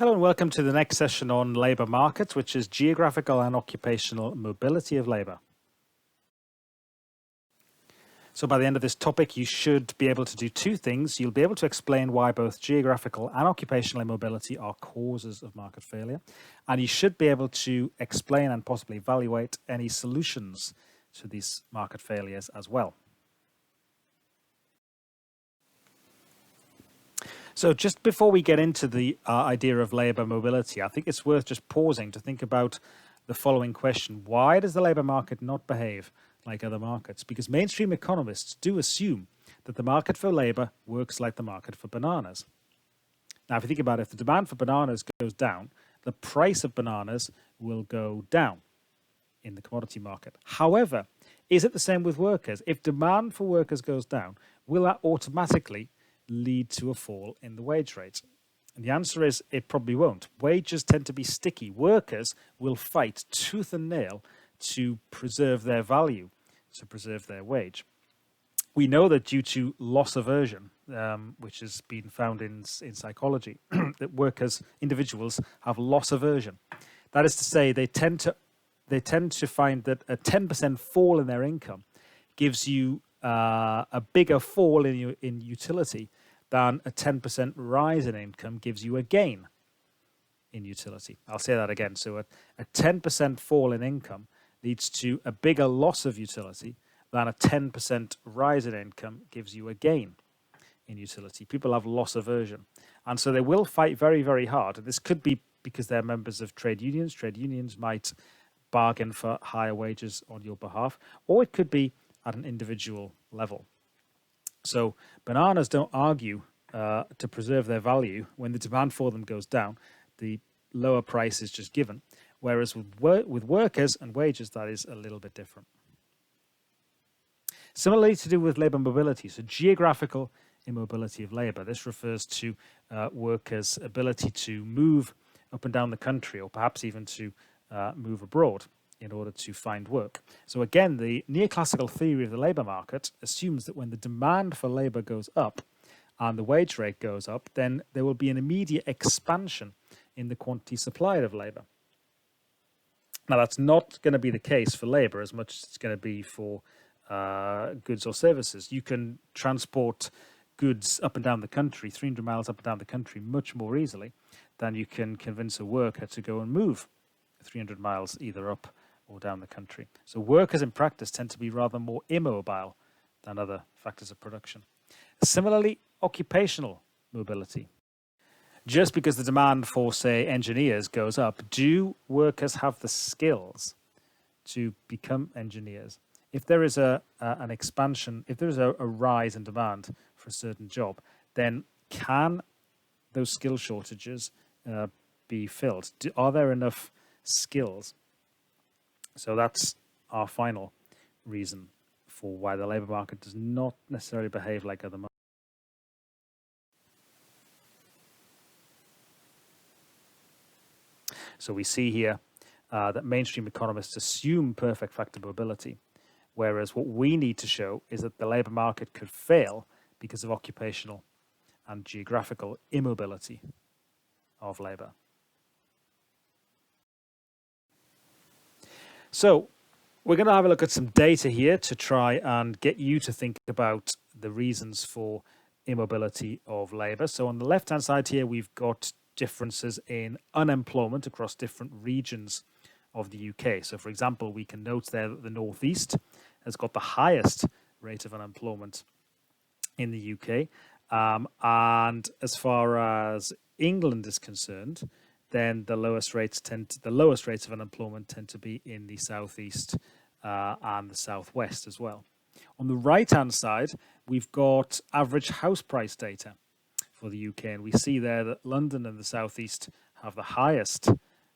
Hello and welcome to the next session on labour markets, which is geographical and occupational mobility of labour. So by the end of this topic, you should be able to do two things. You'll be able to explain why both geographical and occupational immobility are causes of market failure. And you should be able to explain and possibly evaluate any solutions to these market failures as well. So just before we get into the idea of labour mobility, I think it's worth just pausing to think about the following question. Why does the labour market not behave like other markets? Because mainstream economists do assume that the market for labour works like the market for bananas. Now, if you think about it, if the demand for bananas goes down, the price of bananas will go down in the commodity market. However, is it the same with workers? If demand for workers goes down, will that automatically lead to a fall in the wage rate? And the answer is it probably won't. Wages tend to be sticky. Workers will fight tooth and nail to preserve their value, to preserve their wage. We know that due to loss aversion, which has been found in psychology, that workers, individuals have loss aversion. That is to say, they tend to find that a 10% fall in their income gives you a bigger fall in utility than a 10% rise in income gives you a gain in utility. I'll say that again. So a 10% fall in income leads to a bigger loss of utility than a 10% rise in income gives you a gain in utility. People have loss aversion. And so they will fight very, very hard. And this could be because they're members of trade unions. Trade unions might bargain for higher wages on your behalf, or it could be at an individual level. So bananas don't argue to preserve their value. When the demand for them goes down, the lower price is just given. Whereas with workers and wages, that is a little bit different. Similarly, to do with labour mobility, so geographical immobility of labour. This refers to workers' ability to move up and down the country, or perhaps even to move abroad in order to find work. So again, the neoclassical theory of the labour market assumes that when the demand for labour goes up and the wage rate goes up, then there will be an immediate expansion in the quantity supplied of labour. Now, that's not going to be the case for labour as much as it's going to be for goods or services. You can transport goods up and down the country, 300 miles up and down the country, much more easily than you can convince a worker to go and move 300 miles either up or down the country. So workers in practice tend to be rather more immobile than other factors of production. Similarly, occupational mobility. Just because the demand for, say, engineers goes up, do workers have the skills to become engineers? If there is an expansion, if there is a rise in demand for a certain job, then can those skill shortages be filled? Are there enough skills? So that's our final reason for why the labour market does not necessarily behave like other markets. So we see here that mainstream economists assume perfect factor mobility, whereas what we need to show is that the labour market could fail because of occupational and geographical immobility of labour. So we're going to have a look at some data here to try and get you to think about the reasons for immobility of labour. So on the left-hand side here, we've got differences in unemployment across different regions of the UK. So, for example, we can note there that the Northeast has got the highest rate of unemployment in the UK. And as far as England is concerned, then the lowest rates of unemployment tend to be in the southeast and the southwest as well. On the right-hand side, we've got average house price data for the UK, and we see there that London and the southeast have the highest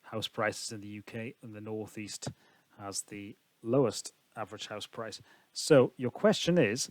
house prices in the UK, and the northeast has the lowest average house price. So your question is,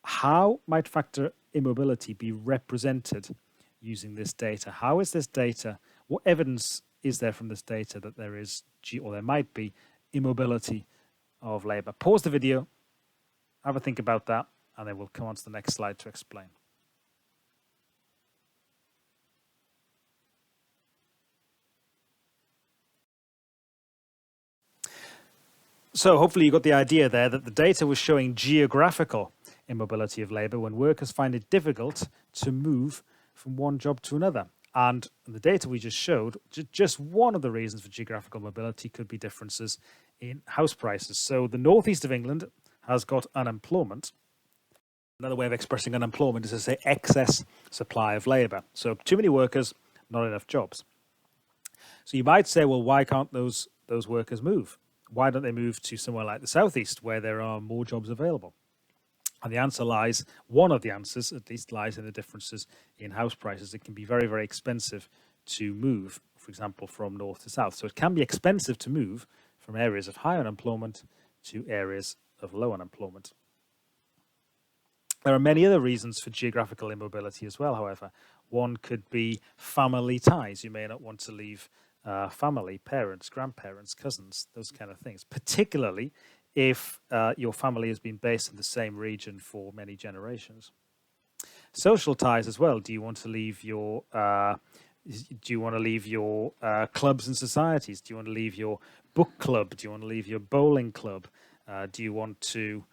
how might factor immobility be represented using this data? How is this data? What evidence is there from this data that there is, or there might be, immobility of labour? Pause the video, have a think about that, and then we'll come on to the next slide to explain. So hopefully you got the idea there that the data was showing geographical immobility of labour when workers find it difficult to move from one job to another. And the data we just showed, just one of the reasons for geographical mobility could be differences in house prices. So the northeast of England has got unemployment. Another way of expressing unemployment is to say excess supply of labour. So too many workers, not enough jobs. So you might say, well, why can't those workers move? Why don't they move to somewhere like the southeast where there are more jobs available? And the answer lies, one of the answers at least, lies in the differences in house prices. It can be very, very expensive to move, for example, from north to south. So it can be expensive to move from areas of high unemployment to areas of low unemployment. There are many other reasons for geographical immobility as well, however. One could be family ties. You may not want to leave family, parents, grandparents, cousins, those kind of things, particularly if your family has been based in the same region for many generations. Social ties as well. Do you want to leave your clubs and societies? Do you want to leave your book club? Do you want to leave your bowling club? Do you want to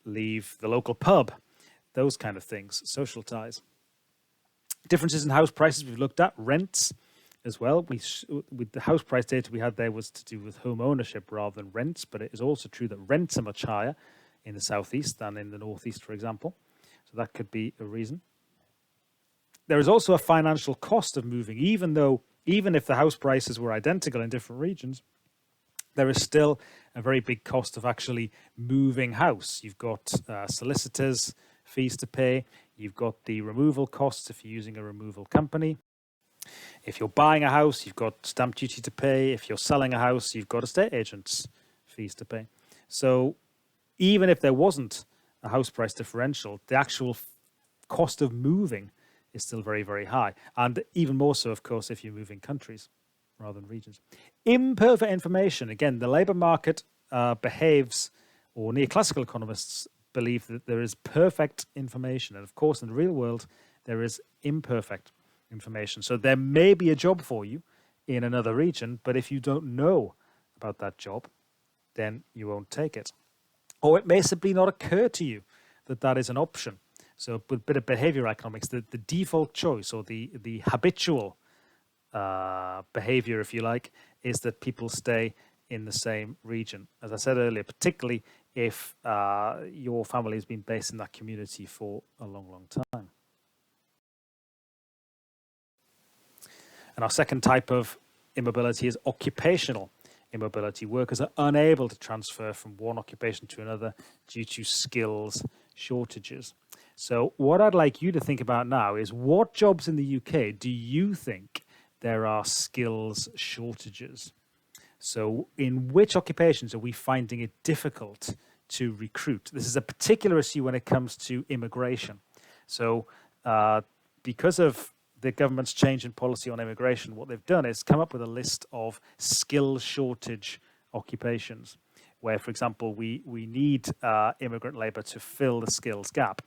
leave the local pub? Those kind of things, social ties. Differences in house prices we've looked at, rents as well. With the house price data we had there was to do with home ownership rather than rents, but it is also true that rents are much higher in the southeast than in the northeast, for example. So that could be a reason. There is also a financial cost of moving, even if the house prices were identical in different regions, there is still a very big cost of actually moving house. You've got solicitors' fees to pay. You've got the removal costs if you're using a removal company. If you're buying a house, you've got stamp duty to pay. If you're selling a house, you've got estate agents' fees to pay. So even if there wasn't a house price differential, the actual cost of moving is still very, very high. And even more so, of course, if you're moving countries rather than regions. Imperfect information. Again, the labour market behaves, or neoclassical economists believe that there is perfect information. And of course, in the real world, there is imperfect information. So there may be a job for you in another region, but if you don't know about that job, then you won't take it. Or it may simply not occur to you that that is an option. So with a bit of behavioral economics, the default choice or the habitual behavior, if you like, is that people stay in the same region. As I said earlier, particularly if your family has been based in that community for a long, long time. And our second type of immobility is occupational immobility. Workers are unable to transfer from one occupation to another due to skills shortages. So what I'd like you to think about now is, what jobs in the UK do you think there are skills shortages? So in which occupations are we finding it difficult to recruit? This is a particular issue when it comes to immigration. So because of the government's change in policy on immigration, what they've done is come up with a list of skill shortage occupations where, for example, we need immigrant labour to fill the skills gap.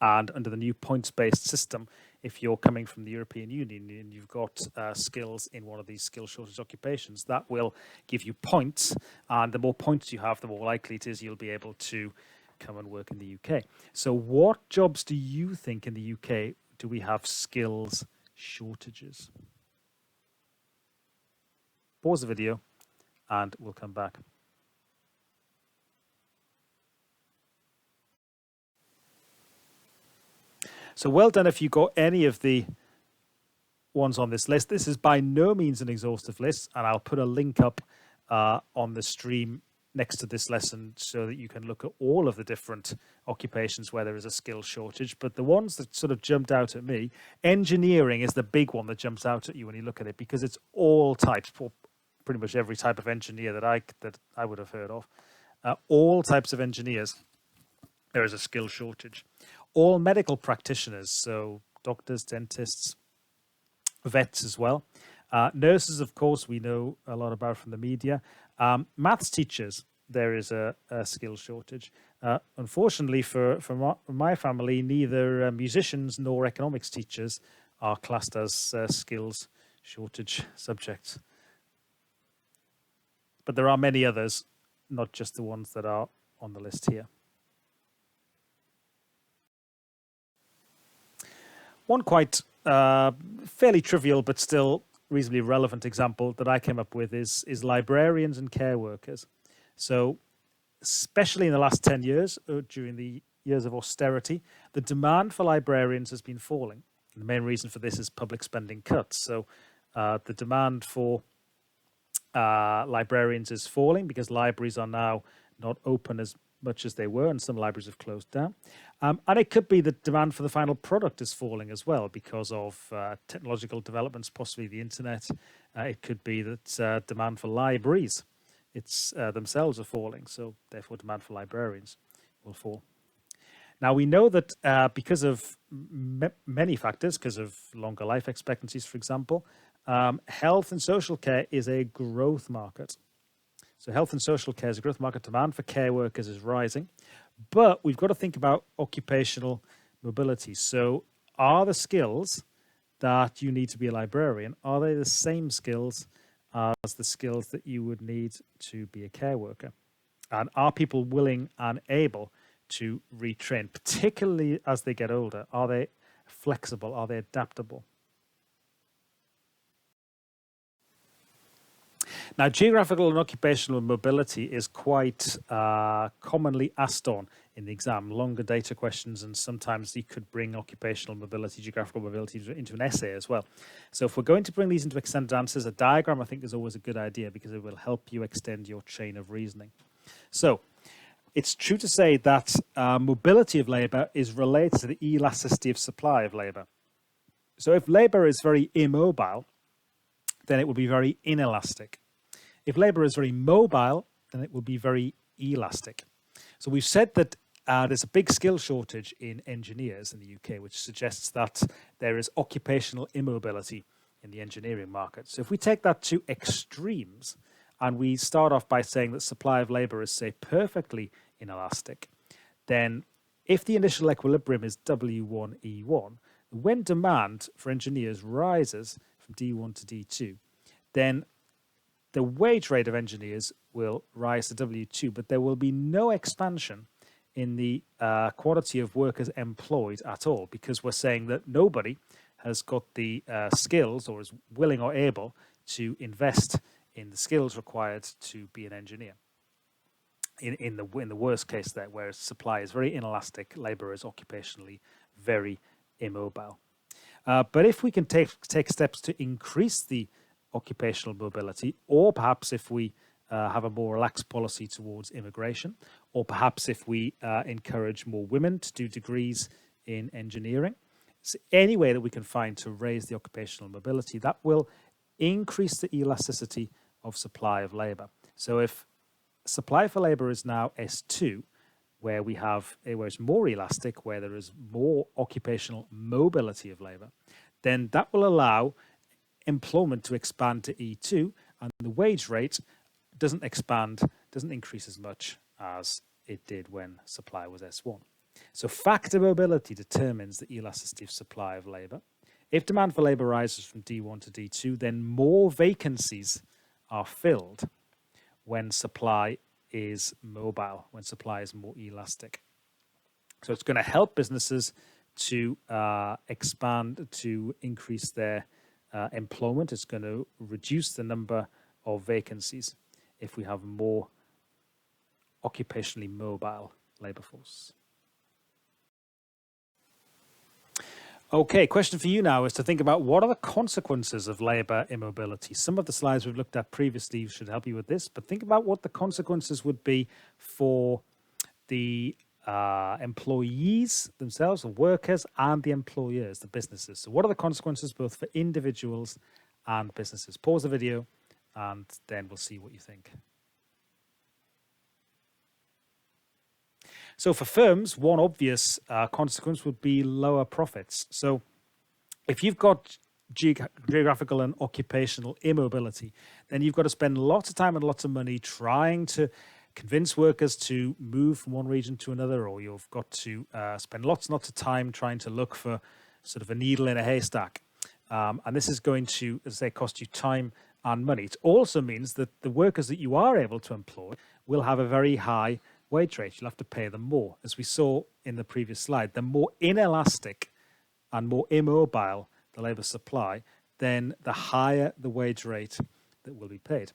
And under the new points-based system, if you're coming from the European Union and you've got skills in one of these skill shortage occupations, that will give you points. And the more points you have, the more likely it is you'll be able to come and work in the UK. So what jobs do you think in the UK do we have skills shortages? Pause the video and we'll come back. So well done if you got any of the ones on this list. This is by no means an exhaustive list, and I'll put a link up on the stream next to this lesson so that you can look at all of the different occupations where there is a skill shortage. But the ones that sort of jumped out at me, engineering is the big one that jumps out at you when you look at it, because it's all types, pretty much every type of engineer that I would have heard of. All types of engineers, there is a skill shortage. All medical practitioners, so doctors, dentists, vets as well. Nurses, of course, we know a lot about from the media. Maths teachers, there is a skill shortage. Unfortunately for my family, neither musicians nor economics teachers are classed as skills shortage subjects. but there are many others, not just the ones that are on the list here. One quite fairly trivial but still reasonably relevant example that I came up with is librarians and care workers. So especially in the last 10 years, during the years of austerity, the demand for librarians has been falling. And the main reason for this is public spending cuts. So the demand for librarians is falling because libraries are now not open as much as they were, and some libraries have closed down. And it could be that demand for the final product is falling as well because of technological developments, possibly the internet. It could be that demand for libraries themselves are falling, so therefore demand for librarians will fall. Now, we know that because of many factors, because of longer life expectancies, for example, health and social care is a growth market. So health and social care is a growth market. Demand for care workers is rising. But we've got to think about occupational mobility. So are the skills that you need to be a librarian, are they the same skills as the skills that you would need to be a care worker? And are people willing and able to retrain, particularly as they get older? Are they flexible? Are they adaptable? Now, geographical and occupational mobility is quite commonly asked on in the exam, longer data questions, and sometimes you could bring occupational mobility, geographical mobility into an essay as well. So if we're going to bring these into extended answers, a diagram I think is always a good idea because it will help you extend your chain of reasoning. So it's true to say that mobility of labour is related to the elasticity of supply of labour. So if labour is very immobile, then it will be very inelastic. If labour is very mobile, then it will be very elastic. So we've said that there's a big skill shortage in engineers in the UK, which suggests that there is occupational immobility in the engineering market. So if we take that to extremes, and we start off by saying that supply of labour is, say, perfectly inelastic, then if the initial equilibrium is W1E1, when demand for engineers rises from D1 to D2, then the wage rate of engineers will rise to W2, but there will be no expansion in the quantity of workers employed at all, because we're saying that nobody has got the skills or is willing or able to invest in the skills required to be an engineer. In the worst case there, where supply is very inelastic, labour is occupationally very immobile. But if we can take steps to increase the occupational mobility, or perhaps if we have a more relaxed policy towards immigration, or perhaps if we encourage more women to do degrees in engineering, so any way that we can find to raise the occupational mobility, that will increase the elasticity of supply of labour. So if supply for labour is now S2, where we have where it's more elastic, where there is more occupational mobility of labour, then that will allow employment to expand to E2, and the wage rate doesn't increase as much as it did when supply was S1. So factor mobility determines the elasticity of supply of labour. If demand for labour rises from D1 to D2, then more vacancies are filled when supply is mobile, when supply is more elastic. So it's going to help businesses to expand, to increase their employment. It's going to reduce the number of vacancies if we have more occupationally mobile labour force. Okay, question for you now is to think about what are the consequences of labour immobility. Some of the slides we've looked at previously should help you with this, but think about what the consequences would be for the employees themselves, the workers, and the employers, the businesses. So what are the consequences both for individuals and businesses? Pause the video and then we'll see what you think. So for firms, one obvious consequence would be lower profits. So if you've got geographical and occupational immobility, then you've got to spend lots of time and lots of money trying to convince workers to move from one region to another, or you've got to spend lots and lots of time trying to look for sort of a needle in a haystack And this is going to, as I say, cost you time and money. It also means that the workers that you are able to employ will have a very high wage rate. You'll have to pay them more. As we saw in the previous slide, the more inelastic and more immobile the labour supply, then the higher the wage rate that will be paid.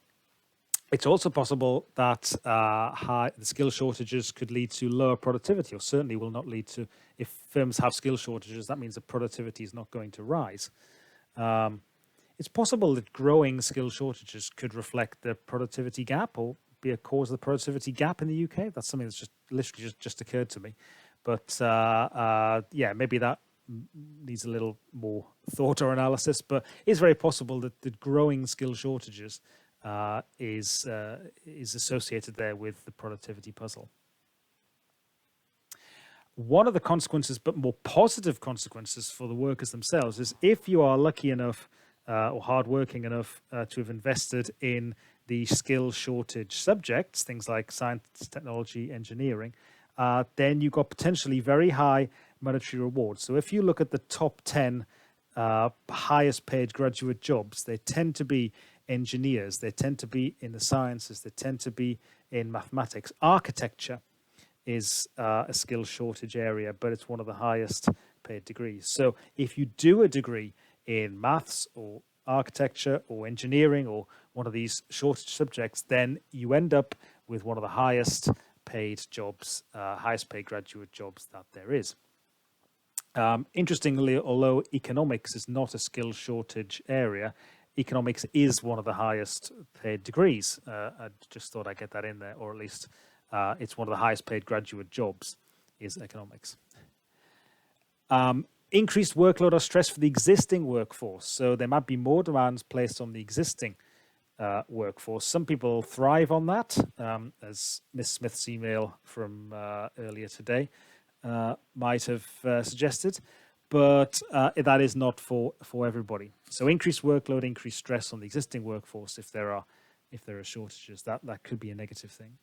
It's also possible that the skill shortages could lead to lower productivity, or certainly will not lead to, if firms have skill shortages, that means that productivity is not going to rise. It's possible that growing skill shortages could reflect the productivity gap or be a cause of the productivity gap in the UK. That's something that's just literally just occurred to me. But yeah, maybe that needs a little more thought or analysis, but it's very possible that the growing skill shortages is associated there with the productivity puzzle. One of the consequences, but more positive consequences for the workers themselves, is if you are lucky enough or hardworking enough to have invested in the skill shortage subjects, things like science, technology, engineering, then you've got potentially very high monetary rewards. So if you look at the top 10 highest paid graduate jobs, they tend to be engineers, they tend to be in the sciences, they tend to be in mathematics. Architecture is a skill shortage area, but it's one of the highest paid degrees. So if you do a degree in maths or architecture or engineering or one of these shortage subjects, then you end up with one of the highest paid jobs, highest paid graduate jobs that there is. Interestingly, although economics is not a skill shortage area, economics is one of the highest paid degrees. I just thought I'd get that in there, or at least it's one of the highest paid graduate jobs is economics. Increased workload or stress for the existing workforce. So there might be more demands placed on the existing workforce. Some people thrive on that, as Miss Smith's email from earlier today might have suggested, but that is not for everybody. So increased workload, increased stress on the existing workforce, if there are shortages, that could be a negative thing.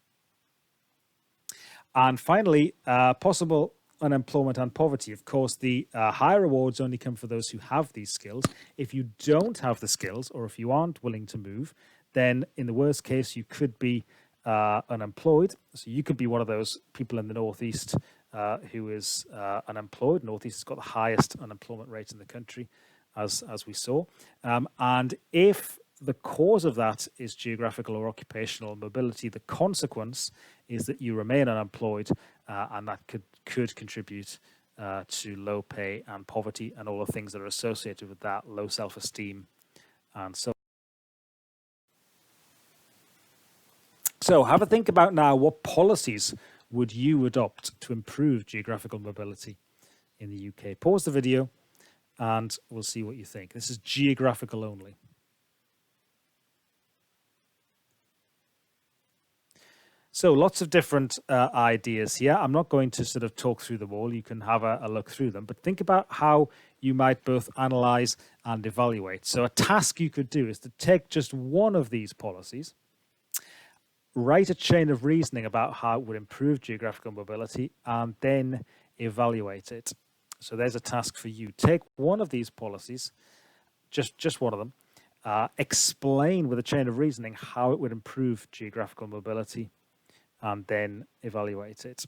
And finally, possible unemployment and poverty. Of course, the higher rewards only come for those who have these skills. If you don't have the skills, or if you aren't willing to move, then in the worst case, you could be unemployed. So you could be one of those people in the Northeast who is unemployed. Northeast has got the highest unemployment rate in the country, as we saw. And if the cause of that is geographical or occupational mobility, the consequence is that you remain unemployed, and that could contribute to low pay and poverty and all the things that are associated with that, low self-esteem and so on. So have a think about now, what policies would you adopt to improve geographical mobility in the UK? Pause the video and we'll see what you think. This is geographical only. So lots of different ideas here. I'm not going to sort of talk through them all. You can have a look through them, but think about how you might both analyze and evaluate. So a task you could do is to take just one of these policies, write a chain of reasoning about how it would improve geographical mobility, and then evaluate it. So there's a task for you. Take one of these policies, just one of them, explain with a chain of reasoning how it would improve geographical mobility, and then evaluate it.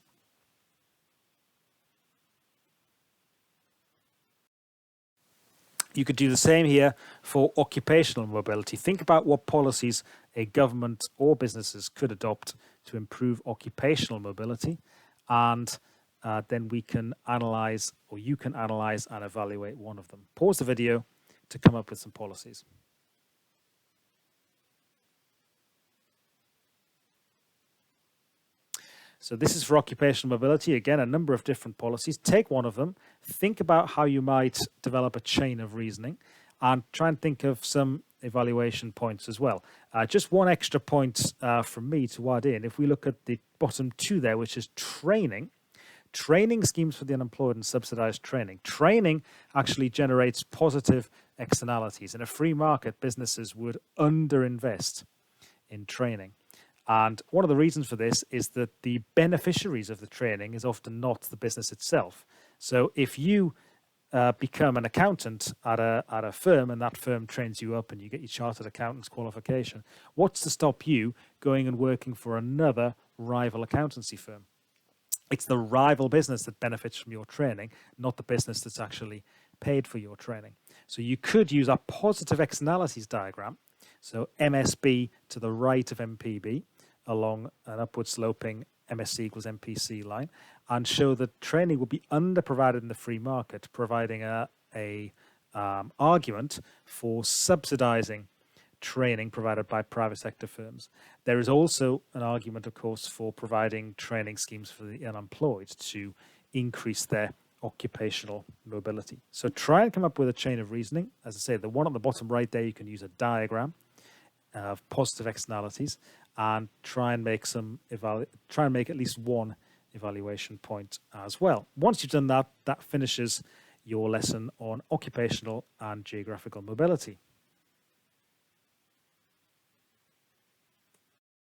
You could do the same here for occupational mobility. Think about what policies a government or businesses could adopt to improve occupational mobility, and then we can analyze, or you can analyze and evaluate one of them. Pause the video to come up with some policies. So this is for occupational mobility. Again, a number of different policies. Take one of them, think about how you might develop a chain of reasoning, and try and think of some evaluation points as well. Just one extra point from me to add in. If we look at the bottom two there, which is training schemes for the unemployed and subsidized training. Training actually generates positive externalities. In a free market, businesses would underinvest in training. And one of the reasons for this is that the beneficiaries of the training is often not the business itself. So if you become an accountant at a firm, and that firm trains you up and you get your chartered accountant's qualification, what's to stop you going and working for another rival accountancy firm? It's the rival business that benefits from your training, not the business that's actually paid for your training. So you could use a positive externalities diagram. So MSB to the right of MPB along an upward sloping MSC equals MPC line, and show that training will be underprovided in the free market, providing a argument for subsidizing training provided by private sector firms. There is also an argument, of course, for providing training schemes for the unemployed to increase their occupational mobility. So try and come up with a chain of reasoning. As I say, the one on the bottom right there, you can use a diagram of positive externalities and try and make at least one evaluation point as well. Once you've done that, that finishes your lesson on occupational and geographical mobility.